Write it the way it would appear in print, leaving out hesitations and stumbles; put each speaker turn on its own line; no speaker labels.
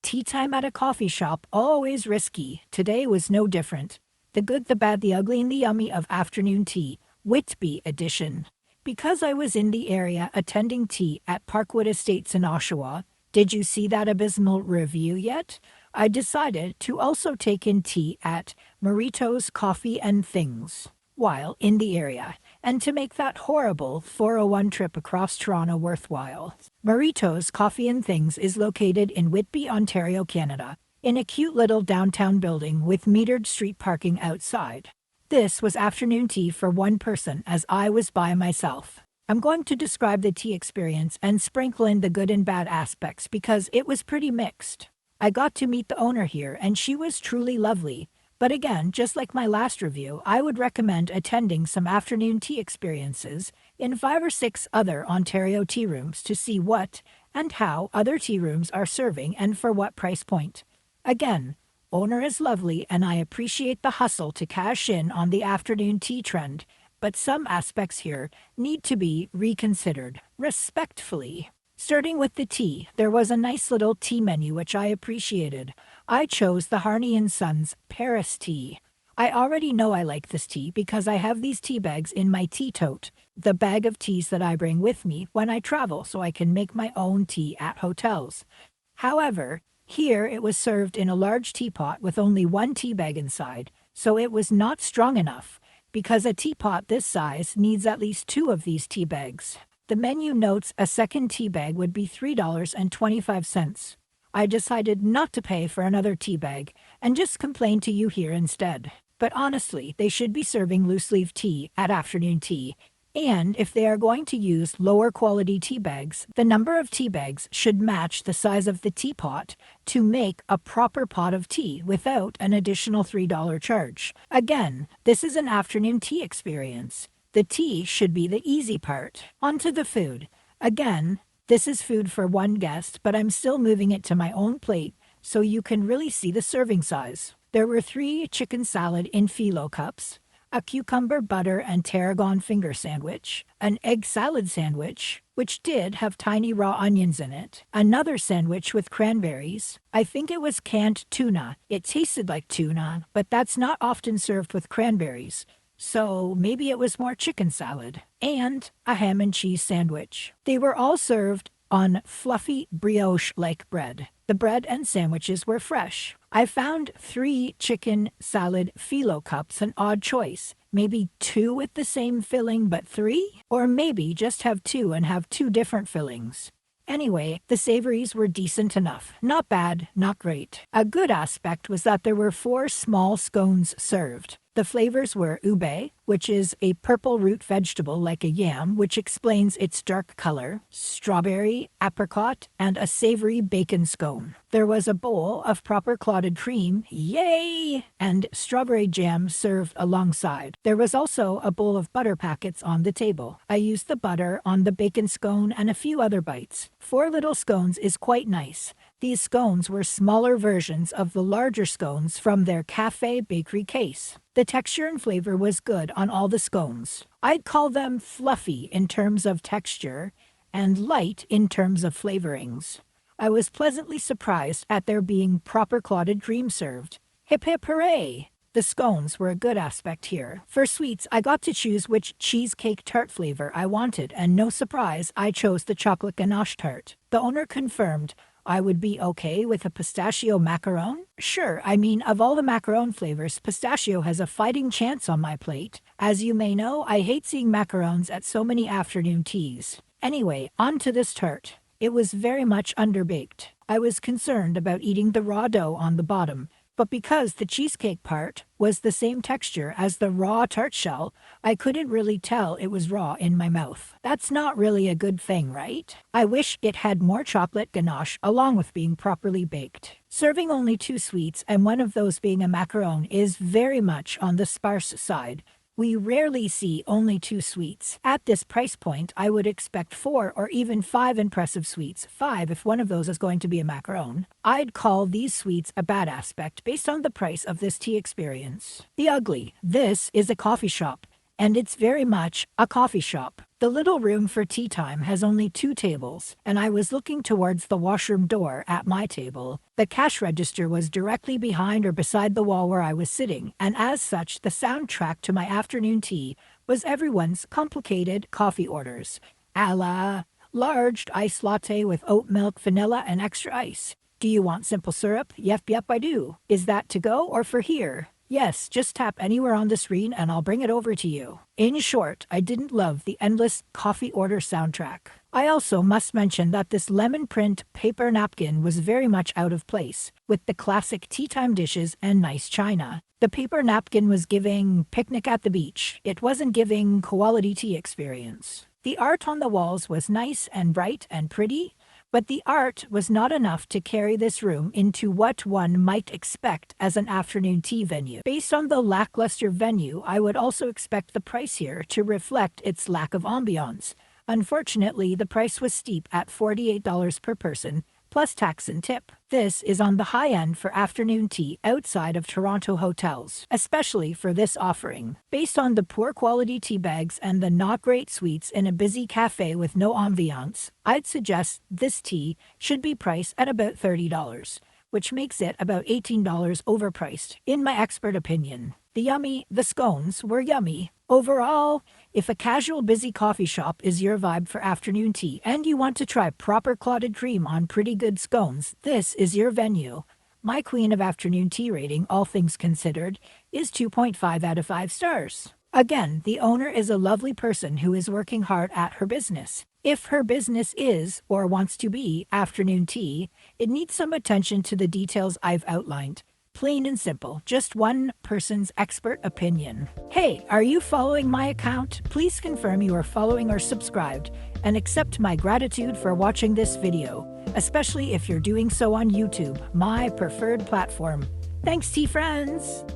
Tea time at a coffee shop, always risky. Today was no different. The good, the bad, the ugly, and the yummy of afternoon tea, Whitby edition. Because I was in the area attending tea at Parkwood Estates in Oshawa, did you see that abysmal review yet? I decided to also take in tea at Marito's Coffee and Things while in the area, and to make that horrible 401 trip across Toronto worthwhile. Marito's Coffee and Things is located in Whitby, Ontario, Canada, in a cute little downtown building with metered street parking outside. This was afternoon tea for one person as I was by myself. I'm going to describe the tea experience and sprinkle in the good and bad aspects because it was pretty mixed. I got to meet the owner here and she was truly lovely. But again, just like my last review, I would recommend attending some afternoon tea experiences in 5 or 6 other Ontario tea rooms to see what and how other tea rooms are serving and for what price point. Again, owner is lovely and I appreciate the hustle to cash in on the afternoon tea trend, but some aspects here need to be reconsidered, respectfully. Starting with the tea, there was a nice little tea menu which I appreciated. I chose the Harney & Sons Paris tea. I already know I like this tea because I have these tea bags in my tea tote, the bag of teas that I bring with me when I travel so I can make my own tea at hotels. However, here it was served in a large teapot with only one tea bag inside, so it was not strong enough, because a teapot this size needs at least 2 of these tea bags. The menu notes a second tea bag would be $3.25. I decided not to pay for another tea bag and just complain to you here instead. But honestly, they should be serving loose-leaf tea at afternoon tea. And if they are going to use lower quality tea bags, the number of tea bags should match the size of the teapot to make a proper pot of tea without an additional $3 charge. Again, this is an afternoon tea experience. The tea should be the easy part. On to the food. Again, this is food for one guest, but I'm still moving it to my own plate so you can really see the serving size. There were 3 chicken salad in phyllo cups, a cucumber, butter, and tarragon finger sandwich, an egg salad sandwich, which did have tiny raw onions in it, another sandwich with cranberries. I think it was canned tuna. It tasted like tuna, but that's not often served with cranberries. So maybe it was more chicken salad, and a ham and cheese sandwich. They were all served on fluffy brioche-like bread. The bread and sandwiches were fresh. I found 3 chicken salad phyllo cups an odd choice. Maybe 2 with the same filling but 3? Or maybe just have 2 and have 2 different fillings. Anyway, the savories were decent enough. Not bad, not great. A good aspect was that there were 4 small scones served. The flavors were ube, which is a purple root vegetable like a yam, which explains its dark color, strawberry, apricot, and a savory bacon scone. There was a bowl of proper clotted cream, yay, and strawberry jam served alongside. There was also a bowl of butter packets on the table. I used the butter on the bacon scone and a few other bites. 4 little scones is quite nice. These scones were smaller versions of the larger scones from their cafe bakery case. The texture and flavor was good on all the scones. I'd call them fluffy in terms of texture and light in terms of flavorings. I was pleasantly surprised at there being proper clotted cream served. Hip hip hooray! The scones were a good aspect here. For sweets, I got to choose which cheesecake tart flavor I wanted, and no surprise, I chose the chocolate ganache tart. The owner confirmed I would be okay with a pistachio macaron? Sure, I mean, of all the macaron flavors, pistachio has a fighting chance on my plate. As you may know, I hate seeing macarons at so many afternoon teas. Anyway, on to this tart. It was very much underbaked. I was concerned about eating the raw dough on the bottom, but because the cheesecake part was the same texture as the raw tart shell, I couldn't really tell it was raw in my mouth. That's not really a good thing, right? I wish it had more chocolate ganache along with being properly baked. Serving only 2 sweets and one of those being a macaron is very much on the sparse side. We rarely see only 2 sweets. At this price point, I would expect 4 or even 5 impressive sweets, 5 if one of those is going to be a macaron. I'd call these sweets a bad aspect based on the price of this tea experience. The ugly. This is a coffee shop. and it's very much a coffee shop. The little room for tea time has only 2 tables, and I was looking towards the washroom door at my table. The cash register was directly behind or beside the wall where I was sitting, and as such, the soundtrack to my afternoon tea was everyone's complicated coffee orders. A la large iced latte with oat milk, vanilla, and extra ice. Do you want simple syrup? Yep, I do. Is that to go or for here? Yes, just tap anywhere on the screen and I'll bring it over to you. In short, I didn't love the endless coffee order soundtrack. I also must mention that this lemon print paper napkin was very much out of place, with the classic tea time dishes and nice china. The paper napkin was giving picnic at the beach. It wasn't giving quality tea experience. The art on the walls was nice and bright and pretty, but the art was not enough to carry this room into what one might expect as an afternoon tea venue. Based on the lackluster venue, I would also expect the price here to reflect its lack of ambiance. Unfortunately, the price was steep at $48 per person, plus tax and tip. This is on the high end for afternoon tea outside of Toronto hotels, especially for this offering. Based on the poor quality tea bags and the not great sweets in a busy cafe with no ambiance, I'd suggest this tea should be priced at about $30, which makes it about $18 overpriced, in my expert opinion. The scones were yummy. Overall, if a casual busy coffee shop is your vibe for afternoon tea and you want to try proper clotted cream on pretty good scones, this is your venue. My queen of afternoon tea rating, all things considered, is 2.5 out of 5 stars. Again, the owner is a lovely person who is working hard at her business. If her business is, or wants to be, afternoon tea, it needs some attention to the details I've outlined. Plain and simple, just one person's expert opinion. Hey, are you following my account? Please confirm you are following or subscribed, and accept my gratitude for watching this video, especially if you're doing so on YouTube, my preferred platform. Thanks, tea friends!